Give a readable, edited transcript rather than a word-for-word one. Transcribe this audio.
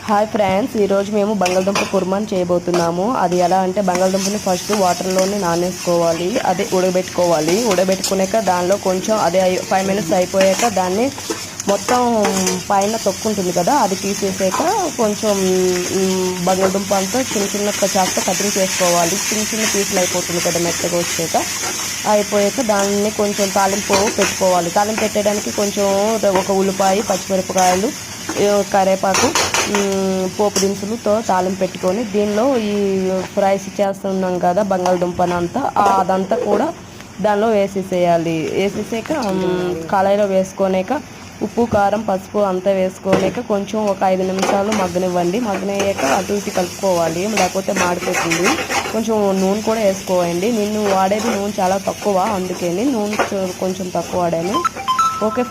Hi friends, ఈరోజు మేము బంగాళదుంప కుర్మాని చేయబోతున్నాము. అది ఎలా అంటే బంగాళదుంపని ఫస్ట్ వాటర్లోనే నానేసుకోవాలి, అదే ఉడకబెట్టుకోవాలి. ఉడకబెట్టుకున్నాక దానిలో కొంచెం అదే 5 మినిట్స్ అయిపోయాక దాన్ని మొత్తం పైన తొక్కు ఉంటుంది కదా, అది తీసేసాక కొంచెం బంగాళదుంప అంతా చిన్న చిన్న చాకుతో కటింగ్ చేసుకోవాలి. చిన్న చిన్న పీసులు అయిపోతుంది కదా మెత్తగా వచ్చాక. అయిపోయాక దాన్ని కొంచెం తాలింపు పెట్టుకోవాలి. తాలింపు పెట్టడానికి కొంచెం ఒక ఉల్లిపాయ, పచ్చిమిరపకాయలు, కరివేపాకు, పోపు దినుసులతో తాలింపు పెట్టుకొని దీనిలో ఈ ఫ్రైస్ చేస్తున్నాం కదా బంగాళదుంపనంతా అదంతా కూడా దానిలో వేసేసేయాలి. వేసేసాక కళాయిలో వేసుకొనాక ఉప్పు, కారం, పసుపు అంతా వేసుకొనాక కొంచెం ఒక 5 నిమిషాలు మగ్గనివ్వండి. మగ్గనయ్యాక అటు ఇటు కలుపుకోవాలి, లేకపోతే మాడిపోతుంది. కొంచెం నూనె కూడా వేసుకోవండి. నేను వాడేది నూనె చాలా తక్కువ, అందుకని నూనె కొంచెం తక్కువ వాడాను. ఓకే.